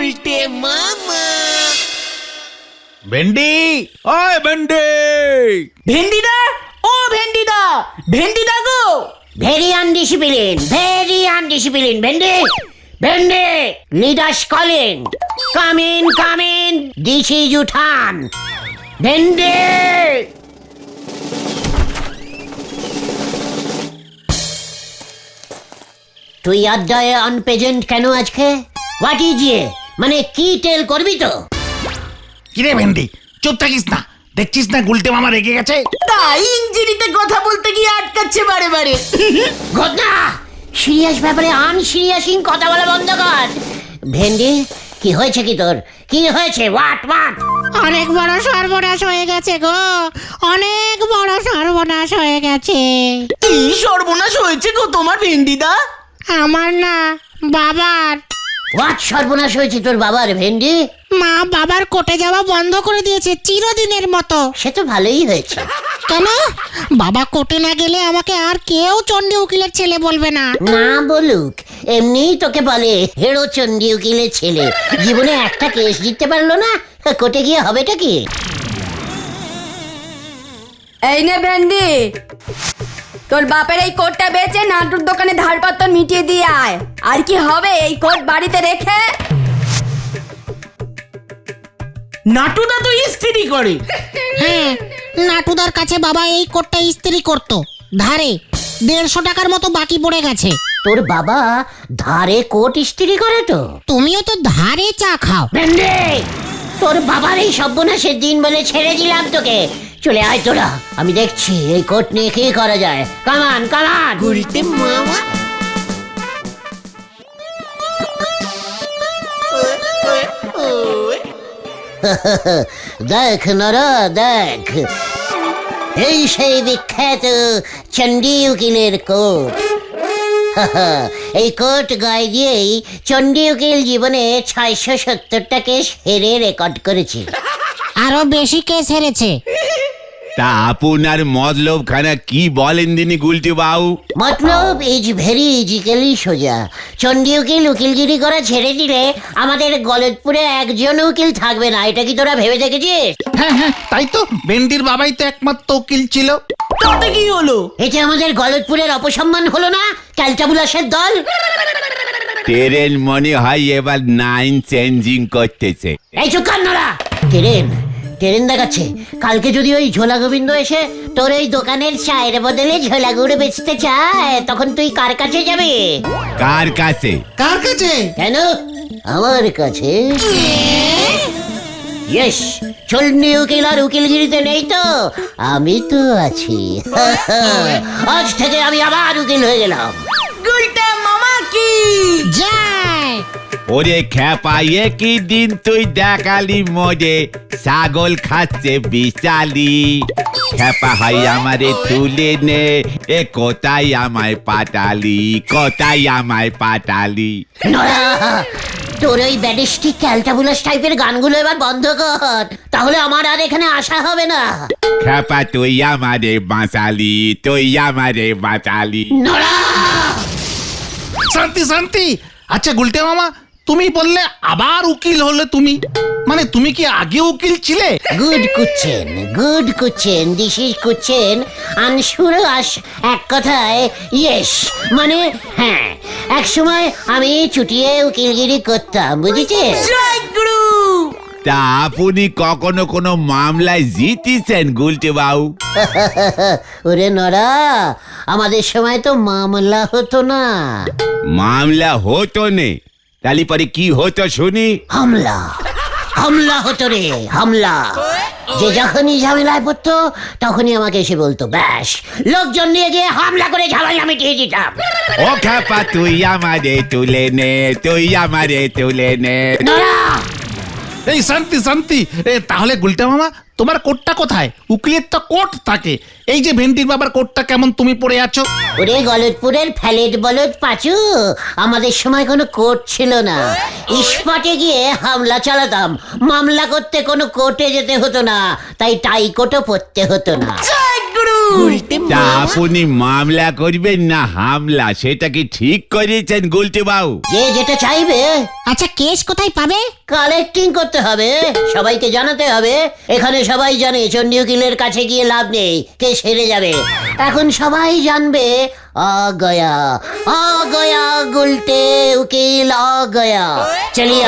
গুলটে মামা। ভেন্ডি, ওই ভেন্ডি। ভেন্ডিদা, ও ভেন্ডিদা, ভেন্ডিদা গো। Very undiscipline, Wendy. Wendy, leaders calling. Come in, this is উঠান। ভেন্ডি, তুই আড্ডায় আনপ্রেজেন্ট কেন আজকে? হোয়াট ইজ মানে কি টেল করবি তো? কিরে ভেন্ডি, চুপ থাকিস না, দেখছিস না গুলটে মামা রেগে গেছে। তাই ইঞ্জিনিতে কথা বলতে গিয়ে আটকাচ্ছে বারে বারে। ঘটনা সিরিয়াস ব্যাপারে আনসিরিয়াসিং কথা বলা বন্ধ কর। ভেন্ডি, কি হয়েছে কি তোর? কি হয়েছে? হোয়াট? অনেক বড় সর্বনাশ হয়ে গেছে গো, অনেক বড় সর্বনাশ হয়ে গেছে। কি সর্বনাশ হয়েছে গো তোমার ভেন্ডিদা? আমার না, বাবার। হোয়াট সর্বনাশ হয়েছে তোর বাবার ভেন্ডি? মা বাবার কোর্টে যাওয়া বন্ধ করে দিয়েছে চিরদিনের মতো। সে তো ভালোই হয়েছে। কেন? বাবা কোর্টে না গেলে আমাকে আর কেউ চণ্ডী উকিলের ছেলে বলবে না। না বলুক, এমনিই তোকে বলে হেরো চণ্ডী উকিলের ছেলে। জীবনে একটা কেস জিততে পারলো না, কোর্টে গিয়ে হবেটা কি? এই নে ভেন্ডি, তোর বাপের এই কোটটা বেচে নাটুর দোকানে ধার পাত্তর মিটিয়ে দিয়ে আয়। আর কি হবে এই কোট বাড়িতে রেখে? নাটুদা তো ইস্ত্রি করে। হ্যাঁ, নাটুদার কাছে বাবা এই কোটটা ইস্ত্রি করতো, ধারে 150 টাকার মতো বাকি পড়ে গেছে। তোর বাবা ধারে কোট ইস্ত্রি করে তো? তুমিও তো ধারে চা খাও। ভেন্ডি, তোর বাবার এই সর্বনাশের দিন বলে ছেড়ে দিলাম তোকে। চলে আয় তোরা, আমি দেখছি এই কোট নিয়ে কি করা যায়। কামান গুলটে মামা। দেখ নরা, দেখ, এই সেই বিখ্যাত চণ্ডী উকিলের কোট। এই কোট গায়ে দিয়েই চণ্ডী উকিল জীবনে 670টা কেস হেরে রেকর্ড করেছে। আরো বেশি কেস হেরেছে। তা আপনার মতলব খানা কি বলেন দিনি গুলটি বাবু? মতলব ইজ ভেরি ইজিক্যালি সোজা। চণ্ডী উকিল উকিলগিরি করা ছেড়ে দিলে আমাদের গলতপুরে একজন উকিল থাকবে না। এটা কি তোরা ভেবে দেখেছিস? হ্যাঁ, তাই তো, ভেন্ডির বাবাই তো একমাত্র উকিল ছিল। তাতে কি হলো? এতে আমাদের গলতপুরের অপসম্মান হলো না? ক্যালটাবুলাসের দল। ট্রেন মনে হয় এবার 9 চেঞ্জিং করতেছে। এই চুপ কর নরা। ট্রেন দেখাচ্ছে। কালকে যদি ওই ঝোলা গোবিন্দ এসে তোর এই দোকানের চায়ের বদলে ঝোলা গুড় বেচতে চায়, তখন তুই কার কাছে যাবে? কার কাছে? কার কাছে? কেন? আমার কাছে। ইয়েস, চণ্ডী উকিল আর উকিলগিরিতে নেই তো, আমি তো আছি। আজ থেকে আমি আবার উকিল হয়ে গেলাম। গুলটে মামা কি যায়। ওরে খেপা, কি দিন তুই দেখালি মোজে, ছাগল খাচ্ছে বিশালি। খেপা হাই আমারে তুলে নে, এ কোথায় আমায় পাটালি। নড়া, তোর ওই ব্যাডিস্টিক ক্যালটাবুলাস টাইপের গানগুলো এবার বন্ধ কর, তাহলে আমার আর এখানে আসা হবে না। খেপা তুই আমারে বাঁচালি। নড়া, শান্তি। আচ্ছা গুলটে মামা, তুমি বললে আবার উকিল হলে তুমি, মানে তুমি কি আগে উকিল ছিলে? গুড কুচ্ছেন, দিস ইজ কুচ্ছেন আনসুর আস। এক কথায় ইয়েস, মানে হ্যাঁ। এক সময় আমি চুটিয়ে উকিলগিরি করতাম, বুঝেছিস? জয় গুরু। তা আপনি কখনো কোনো মামলায় জিতেছেন গুলটে বাবু? ওরে নরা, আমাদের সময় তো মামলা হতো না। মামলা হতো নে, তাহলে পরে কি হতো শুনি? হামলা হতো রে, হামলা। যে যখনই ঝামেলায় পড়তো তখনই আমাকে এসে বলতো, ব্যাস, লোকজন নিয়ে গিয়ে হামলা করে ঝামেলা মিটিয়ে দিতাম। ও খেপা তুই আমারে তুলে নে। নরা, এই শান্তি। তাহলে গুলটে মামা, তোমার কোটটা কোথায়? উকিলের তো কোট থাকে। এই যে ভেন্ডির বাবার কোটটা কেমন তুমি পরে আছো? ওরে গলতপুরের ফ্যালেট বলদ পাচু, আমাদের সময় কোনো কোর্ট ছিল না। স্পটে গিয়ে হামলা চালাতাম। মামলা করতে কোনো কোর্টে যেতে হতো না, তাই টাই কোটও পরতে হতো না। জয় গুরু। গুলটে তা মামা আপনি মামলা করবেন না হামলা, সেটা কি ঠিক করেছেন গুলটে বাবু? যে যেটা চাইবে আচ্ছা কেস কোথায় পাবে? কালেক্টিং করতে হবে, সবাইকে জানাতে হবে। এখানে সবাই জানে চণ্ডী উকিলের কাছে গিয়ে লাভ নেই, কেস হেরে যাবে। এখন সবাই জানবে গয়া গুলটে উকিল গয়া। চলিয়ে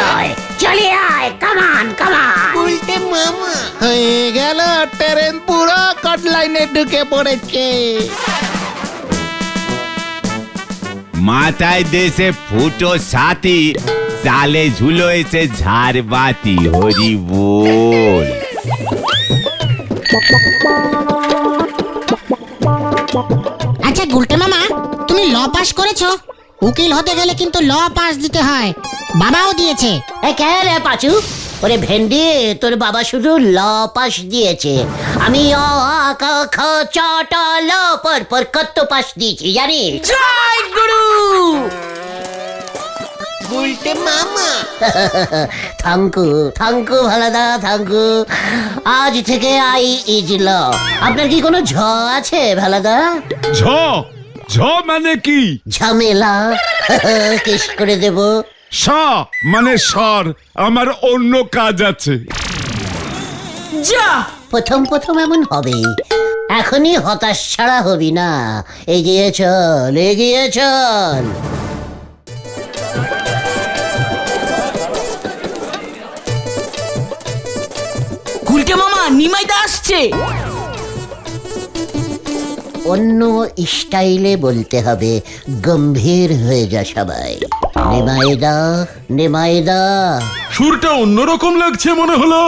আয় কামান কামান। গুলটে মামা হয়ে গেল, ট্রেন পুরো কট লাইনে ঢুকে পড়েছে। মাথায় দেশে ফুটো সাথী, চালে ঝুলো এসে ঝাড়বাতি, হরি বল। আচ্ছা গুলটে মামা, তুমি ল পাস করেছো? উকিল হতে গেলে কিন্তু ল পাস দিতে হয়, বাবাও দিয়েছে। কে রে পাচু? ওরে ভেন্ডি, তোর বাবা শুধু ল পাস দিয়েছে, আমি অ আ ক খ চ ট ল পর কত পাস দিয়েছি জানিস? জয় গুরু। গুলটে মামা থ্যাংকু ভালাদা থ্যাংকু। আজ থেকে আই ইজ ল। আপনার কি কোনো ঝ আছে ভালাদা? ঝ ঝ মানে কি? ঝামেলা কেস করে দেব। স মানে সর, আমার অন্য কাজ আছে। যা প্রথম এমন হবে, এখনই হতাশ ছাড়া হবি না। এগিয়ে চল। গুলটে মামা নিমাইদা আসছে। অন্য স্টাইলে বলতে হবে, গম্ভীর হয়ে যা সবাই। নিমাইদা সুরটা অন্যরকম লাগছে মনে হলো।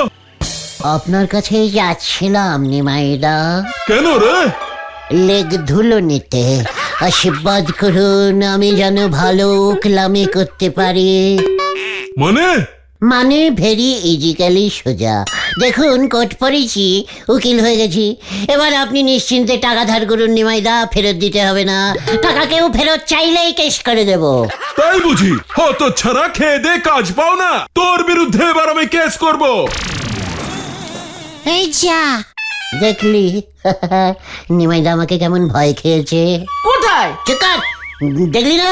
আপনার কাছে যাচ্ছিলাম নিমাইদা। কেন রে? লেগ ধুলো নিতে। আশীর্বাদ করুন, আমি যেন ভালো উকলামি করতে পারি। মানে ভেরি ইজিক্যালি সোজা। দেখুন কোট পরেছি, উকিল হয়ে গেছি। এবার আপনি নিশ্চিন্তে টাকা ধার করুন নিমাইদা, ফেরত দিতে হবে না। টাকা কেউ ফেরত চাইলেই কেস করে দেব। তাই বুঝি? হত ছাড়া খেয়ে দে কাজ পাও না, তোর বিরুদ্ধে এবার আমি কেস করব। এই যা, দেখলি নিমাইদা আমাকে কেমন ভয় খেয়েছে। কোথায়? চিকার, দেখলি না?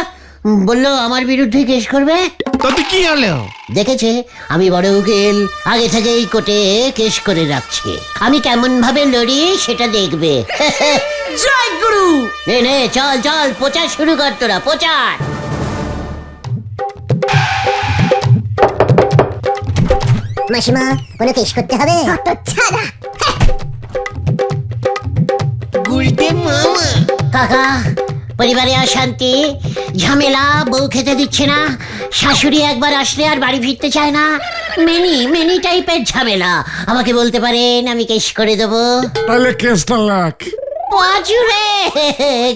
বললো আমার বিরুদ্ধে কেস করবে। তাতে কি হলো? দেখেছে আমি বড় উকিল, আগে থেকেই কোর্টে কেস করে রাখছি। আমি কেমন ভাবে লড়ি সেটা দেখবে। জয় গুরু। নে চল প্রচার শুরু কর, তোরা প্রচার। মাসিমা, কোনো কেস করতে হবে? গুলটে মামা কাকা, পরিবারে অশান্তি, ঝামেলা, বউ খেতে দিচ্ছে না, শাশুড়ি একবার আসলে আর বাড়ি ফিরতে চায় না, মেনি টাইপের ঝামেলা। আমাকে বলতে পারেন, আমি কেস করে দেবো। তাহলে কেসটা লাখ। পাঁচুরে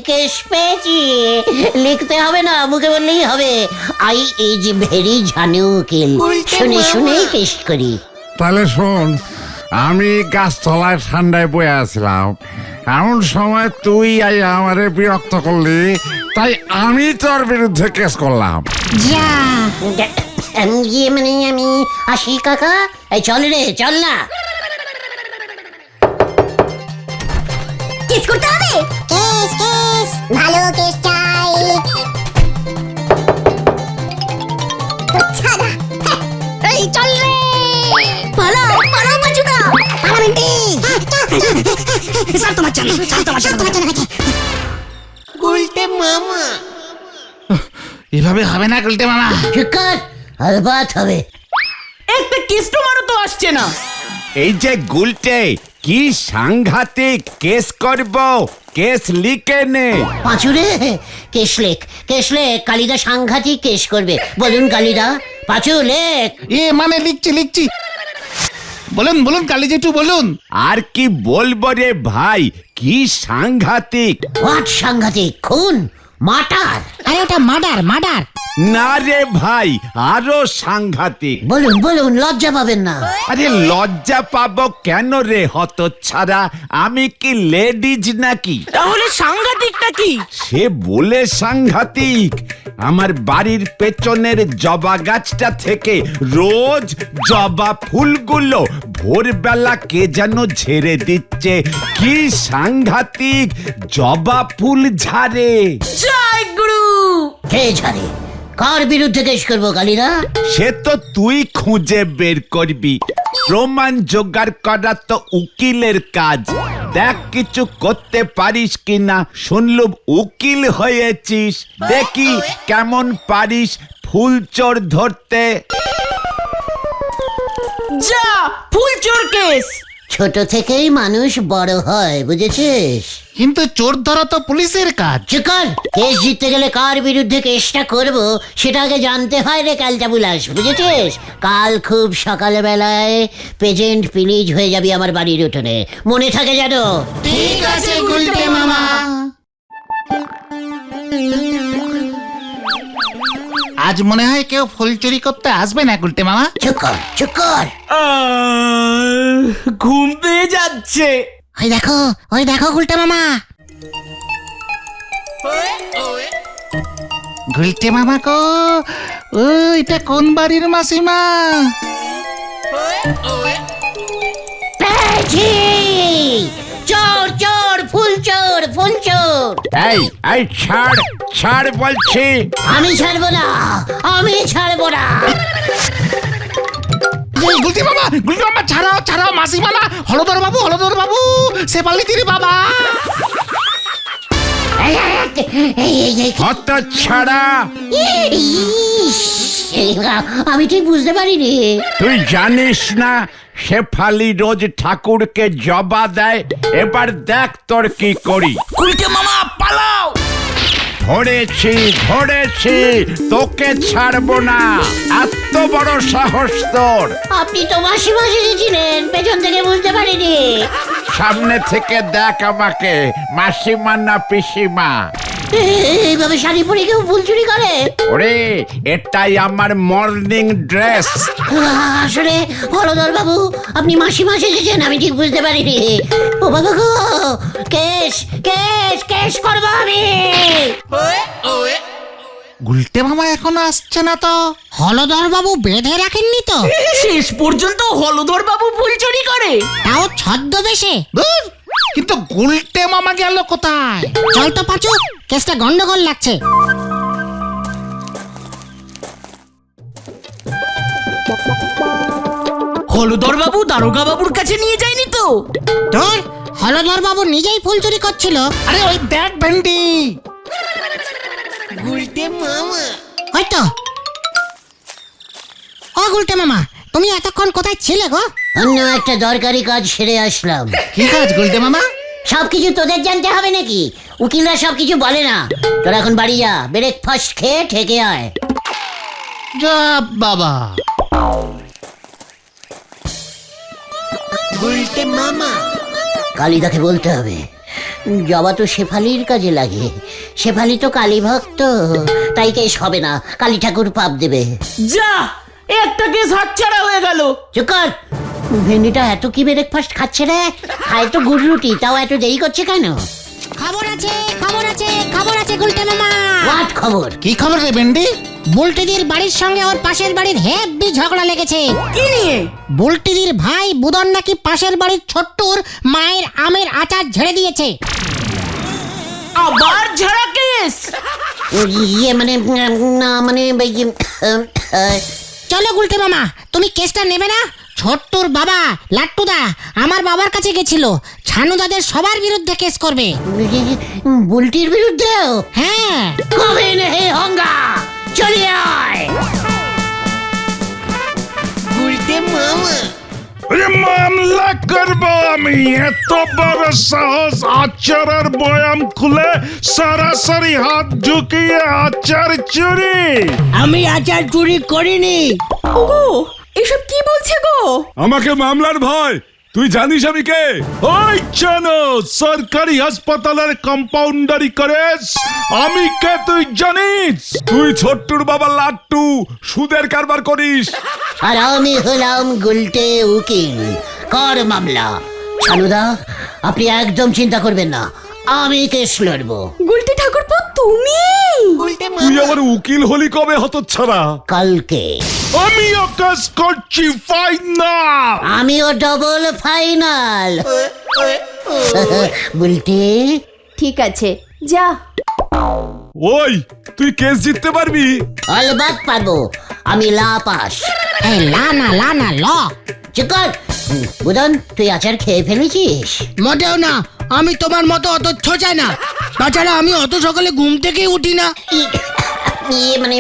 কেস পেয়েছি, লিখতে হবে না, মুখে বললেই হবে। আই ইজ ভেরি ঝানু উকিল, শুনে কেস করি। তাহলে শোন, আমি গাছতলায় ঠান্ডায় বয়ে আসলাম, এমন সময় তুই আমারে বিরক্ত করলি, তাই আমি তোর বিরুদ্ধে কেস করলাম। যা। মানে আমি আসি কাকা। এই চল না। কেস করতে হবে? কেস ভালো কেস চাই। ছাড়া এই চল রে, পালাও পাচুদা, পালাবেন। স্যার তোমার জন্য গুলটে মামা এভাবে হবে না গুলটে মামা। চিকার, আলবাত হবে। একটা কাস্টমারও তো আসছে না। এই যে গুলটে, কি সাংঘাতিক কেস করব, কেস লিখে নে। পাঁচুরে কেস লেখ। কালিদা সাংঘাতিক কেস করবে। বলুন কালিদা। পাঁচু লেখ। মানে লিখছি। বলুন কালী জেঠু বলুন। আর কি বলবো রে ভাই, কি সাংঘাতিক। হোয়াট সাংঘাতিক? খুন, মার্টার? আরে ওটা মার্ডার। না রে ভাই, আরো সাংঘাতিক। বলুন লজ্জা পাবেন না। আরে লজ্জা পাবো কেন রে হতচ্ছাড়া, আমি কি লেডিজ নাকি? তাহলে সাংঘাতিকটা কি? সে বলে সাংঘাতিক, আমার বাড়ির পেছনের জবা গাছটা থেকে রোজ জবা ফুলগুলো ভোরবেলা কে যেন ঝেড়ে দিচ্ছে। কি সাংঘাতিক জবা ফুল ঝাড়ে। জয় গুরু। কে ছাড়ে? কার বিরুদ্ধে কেস করবো কালীরা? সে তো তুই খুঁজে বের করবি। প্রমাণ জোগাড় করা তো উকিলের কাজ। দেখ কিছু করতে পারিস কিনা। শুনলুম উকিল হয়েছিস, দেখি কেমন পারিস ফুল চোর ধরতে। যা ফুল চোর কেস। ছোট থেকেই মানুষ বড় হয়, বুঝেছিস? কিন্তু চোর ধরা তো পুলিশের কাজ। চুপ কর। কেস জিততে গেলে কার বিরুদ্ধে কেসটা করব সেটা আগে জানতে হয় রে ক্যালটাবুলাস, বুঝেছিস? কাল খুব সকালবেলায় পেজেন্ট প্লিজ হয়ে যাবি আমার বাড়ির উঠোনে, মনে থাকে যেন। ঠিক আছে গুলটে মামা। আজ মনে হয় কেউ ফুল চুরি করতে আসবে না গুলটে মামা। চুপ কর, চুপ কর। ঘুম পেয়ে যাচ্ছে। ওই দেখো গুলটে মামা। গুলটে মামা কো, এটা কোন বাড়ির মাসিমা? পেয়েছি! চোর চোর, ফুল চোর, ফুল চোর। এই ছাড় ছাড় বলছি। আমি ছাড়বো না, আমি ছাড়বো না। গুলটে মামা ছাড়াও ছাড়াও, মাসিমা না, হলদর বাবু শেফালিদির বাবা। হত ছাড়া, ইস, আমি ঠিক বুঝতে পারিনি। তুই জানিস না শেফালি রোজ ঠাকুরকে জবা দেয়? এবার দেখ তোর কি করি। গুলটে মামা পালাও। ধরেছি, তোকে ছাড়বো না। এত বড় সাহস তোর! আপনি তো মাসিমা সেজেছিলেন, পেছন থেকে বুঝতে পারিনি। সামনে থেকে দেখ আমাকে, মাসিমা না পিসিমা? এইভাবে শাড়ি পরে কেউ ফুল চুরি করে? ওরে, এটাই আমার মর্নিং ড্রেস। আসলে হলদর বাবু, আপনি মাসিমা সেজেছেন, আমি ঠিক বুঝতে পারিনি। ও বাবা গো, কেস কেস কেস করবো আমি। গুলটে মামা এখনো আসছে না তো? হলদর বাবু বেঁধে রাখেননি তো? শেষ পর্যন্ত হলধর বাবু ফুল চুরি করে? তাও ছদ্মবেশে। ধুর, কিন্তু গুলটে মামা গেল কোথায়? চল তো পাচু, কেসটা গন্ডগোল লাগছে। হলধর বাবু দারোগা বাবুর কাছে নিয়ে যায়নি তো? তোর হলদর বাবু নিজেই ফুল চুরি করছিল। আরে ওই দেখ ভেন্ডি। গুলটে মামা। হয়তো। ও গুলটে মামা, তুমি এতক্ষণ কোথায় ছিলে গো? অন্য একটা দরকারি কাজ সেরে আসলাম। কি কাজ গুলটে মামা? সবকিছু তোদের জানতে হবে নাকি? উকিলরা সবকিছু বলে না। তোরা এখন বাড়ি যা, ব্রেকফাস্ট খেয়ে ঠেকে আয়। যা বাবা। গুলটে মামা। কালিদাকে বলতে হবে, জবা তো শেফালির কাজে লাগে। শেফালি তো কালী ভক্ত, তাই কেস হবে না, কালী ঠাকুর পাপ দেবে। যা, একটা কেস হাতছাড়া হয়ে গেল। চুপ কর। ভেন্ডিটা এত কি ব্রেকফাস্ট খাচ্ছে রে? খায় তো গুড় রুটি, তাও এত দেরি করছে কেন? খবর আছে, খবর আছে, খবর আছে গুলটে মামা। হোয়াট খবর? কি খবর রে ভেন্ডি? বুলটিদির বাড়ির সঙ্গে ওর পাশের বাড়ির হেব্বি ঝগড়া লেগেছে। কি নিয়ে? বুলটিদির ভাই বুদন নাকি পাশের বাড়ির ছোট্টুর মায়ের আমের আচার ঝেড়ে দিয়েছে। আবার ঝাড়া কেস? ইয়ে মানে না মানে চলো গুলটে মামা, তুমি কেসটা নেবে না? ছোট্টুর বাবা লাট্টুদা আমার বাবার কাছে গেছিল, ছানুদাদের সবার বিরুদ্ধে কেস করবে। বুলটির বিরুদ্ধেও? হ্যাঁ। কবে নেই হঙ্গা, চলে আয়। গুলটে মামা। মামলা করব আমি। এত বড় সাহস! আচারের বয়াম খুলে সরাসরি হাত ঝুঁকিয়ে আচার চুরি! আমি আচার চুরি করিনি। ওগো, এসব কি বলছে গো? আমাকে মামলার ভয়। তুই জানিস আমি কে? ওই জানো, সরকারি হাসপাতালের কম্পাউন্ডারি করেস। আমি কে তুই জানিস? তুই ছোট্টুর বাবা লাট্টু, সুদের কারবার করিস। আর আমি হলাম গুলটে উকিল, কর মামলা। ছানুদা, আপনি একদম চিন্তা করবেন না, আমি কেস লড়বো। গুলটি ঠাকুরপো তুমি? গুলটে তুই মামা আবার উকিল হলি কবে হতচ্ছাড়া? কালকে আমিও কেস করছি ফাইনাল। আমিও ডবল ফাইনাল। বুলটি ঠিক আছে, যা। ওই তুই কেস জিততে পারবি? অলবাত পারবো, আমি লা পাস। এই লা না ল। চিকন বুদন, তুই আচার খেয়ে ফেলেছিস? মোটেও না, আমি তোমার মতো অত ছোচাই না। তাছাড়া আমি অত সকালে ঘুম থেকেই উঠি না। মানে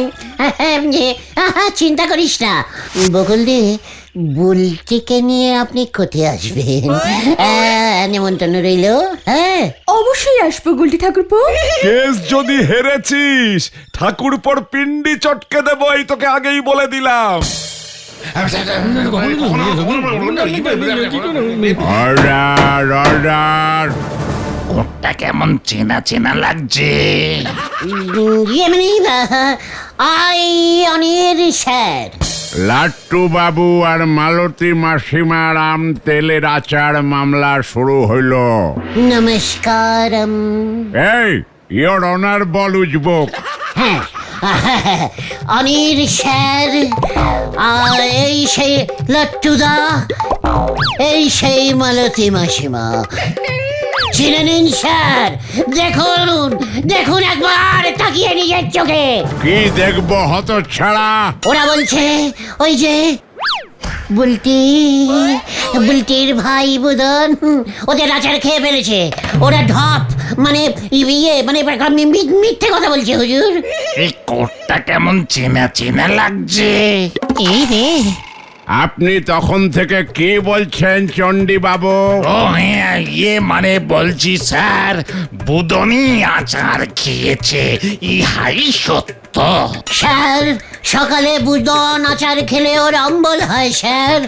চিন্তা করিস না বকুলদি, বুলটিকে নিয়ে আপনি কোথায় আসবেন? নেমন্তন্ন রইল। হ্যাঁ অবশ্যই আসবো গুলটি ঠাকুরপো। কেস যদি হেরেছিস ঠাকুর পর পিন্ডি চটকে দেবো, এই তোকে আগেই বলে দিলাম। Order order. কোটটা কেমন চেনা চেনা লাগছে। ইয়ে মানে আই অনির স্যার। লাট্টু বাবু আর মালতী মাসিমার আম তেলের আচার মামলা শুরু হইল। নমস্কারম। এই ইয়োর অনার বল উজবুক। হ্যাঁ, অনির স্যার, আর এই সেই লট্টুদা, এই সেই মালতী মাসিমা। চিনে নিন স্যার, দেখুন দেখুন একবার তাকিয়ে নিজের চোখে। কি দেখবো হতচ্ছাড়া? ওরা বলছে ওই যে বুলটির ভাই বুদন ওদের আচার খেয়ে ফেলেছে। ওরা ঢপ মানে ইয়ে মানে মিথ্যে কথা বলছে হুজুর। এই কোটটা কেমন চেনা চেনা লাগছে। এই রে, আপনি তখন থেকে কি বলছেন চণ্ডী বাবু? ও হ্যাঁ, ইয়ে মানে বলছি স্যার, বুদনি আচার খেয়েছে, ইহাই সত্য। স্যার, সকালে বুদন আচার খেলে ওর অম্বল হয় স্যার।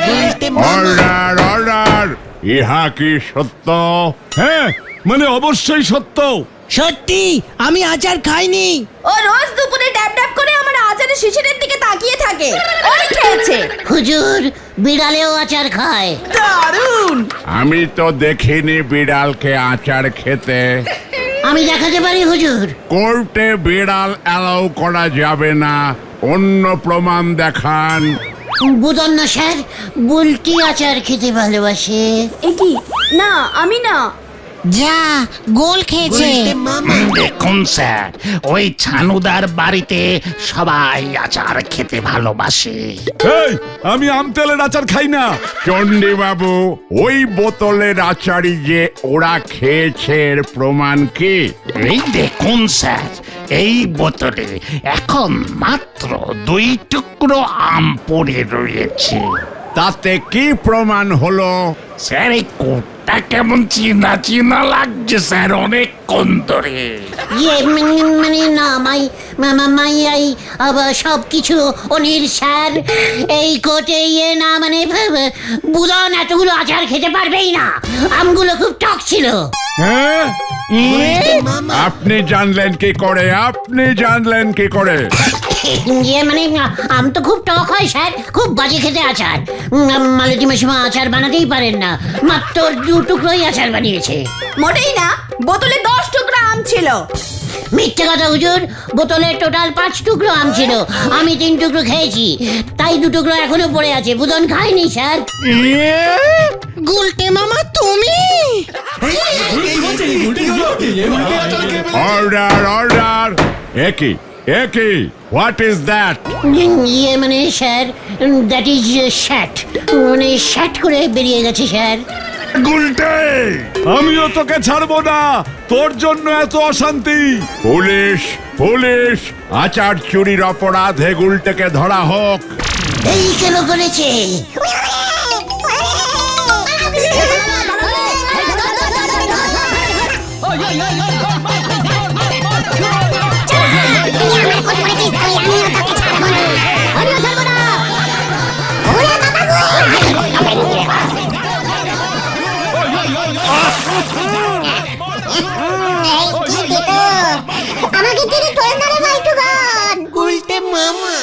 গুলটে মামা অর্ডার অর্ডার। ইহা কি সত্য? হ্যাঁ মানে অবশ্যই সত্য। সত্যি আমি আচার খাইনি। ও রোজ দুপুরে ড্যাব ড্যাব করে আমার আচারের শিশিরের দিকে তাকিয়ে থাকে। ওই খেয়েছে। হুজুর, বিড়ালেও আচার খায়। দারুণ। আমি তো দেখিনি বিড়ালকে আচার খেতে। আমি দেখাতে পারি হুজুর। কোর্টে বিড়াল অ্যালাউ করা যাবে না, অন্য প্রমাণ দেখান। বুদন না স্যার, বুলটি আচার খেতে ভালোবাসে। এ কি? না, আমি না। যা গোল খেয়েছে। গুলটে মামা দেখুন স্যার, ওই ছানুদার বাড়িতে সবাই আচার খেতে ভালোবাসে। এই আমি আম তেলের আচার খাই না। চণ্ডী বাবু, ওই বোতলের আচারই যে ওরা খেয়েছে এর প্রমাণ কি? এই দেখুন স্যার, এই বোতলে এখন মাত্র 2 টুকরো আম পড়ে রয়েছে। তাতে কি প্রমাণ হলো? স্যার, এই কোটটা কেমন চেনা চেনা লাগছে স্যার, অনেকক্ষণ ধরে। ইয়ে মানে না মাই আবার সব কিছু অনির স্যার। এই কোটে ইয়ে না মানে বুদন এতগুলো আচার খেতে পারবেই না, আমগুলো খুব টক ছিল। হ্যাঁ গুলটে মামা আপনি জানলেন কি করে? আপনি জানলেন কি করে? ইয়ে মানে আম তো খুব টক হয় স্যার, খুব বাজে খেতে আচার। মালতী মাসিমা আচার বানাতেই পারেন না, মাত্র 2 টুকরোই আচার বানিয়েছে। মোটেই না, বোতলে 10 টুকরা আম ছিল। মিথ্যে কথা হুজুর, বোতলে টোটাল 5 টুকরো আম ছিল, আমি 3 টুকরো খেয়েছি, তাই 2 টুকরো এখনো পড়ে আছে। বুদন খায়নি স্যার। গুলটে মামা তুমি? Order order. একই একই, হোয়াট ইজ দ্যাট? ইয়ে মানে স্যার, দ্যাট ইজ শ্যাট, মানে শ্যাট করে বেরিয়ে গেছে স্যার। গুলটে, আমিও তোকে ছাড়বো না, তোর জন্য এত অশান্তি। পুলিশ পুলিশ, আচার চুরির অপরাধে গুলটেকে ধরা হোক। এই কেন করেছে? আমাকে তিনি তোর নারে মাইটু গান। গুলটে মামা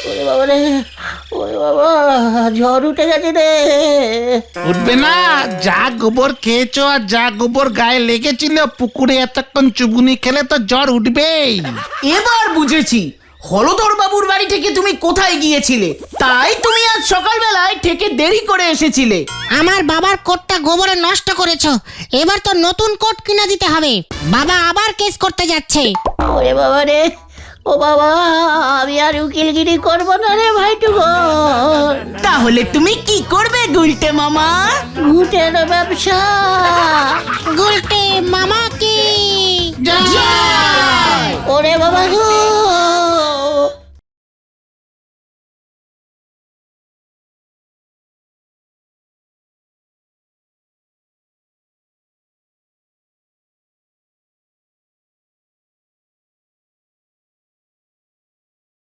ওরে বাবারে, ওরে বাবা ঝড় উঠে গেছে রে। উঠবে না, যা গোবর খেয়েছো আর যা গোবর গায়ে লেগেছিল পুকুরে এতক্ষণ চুবুনি খেলে তো জ্বর উঠবেই। এবার বুঝেছি হলদর বাবুর বাড়ি থেকে তুমি কোথায় গিয়েছিলে, তাই তুমি আজ সকালবেলায় থেকে দেরি করে এসেছিলে। আমার বাবার কোটটা গোবরে নষ্ট করেছো, এবার তো নতুন কোট কিনে দিতে হবে। বাবা আবার কেস করতে যাচ্ছে। ওরে বাবা রে, ও বাবা আমি আর উকিলগিরি করবো না রে ভাইটুকু। তাহলে তুমি কি করবে গুলটে মামা? ভূতের ব্যবসা। গুলটে মামা কি ওরে বাবা গো,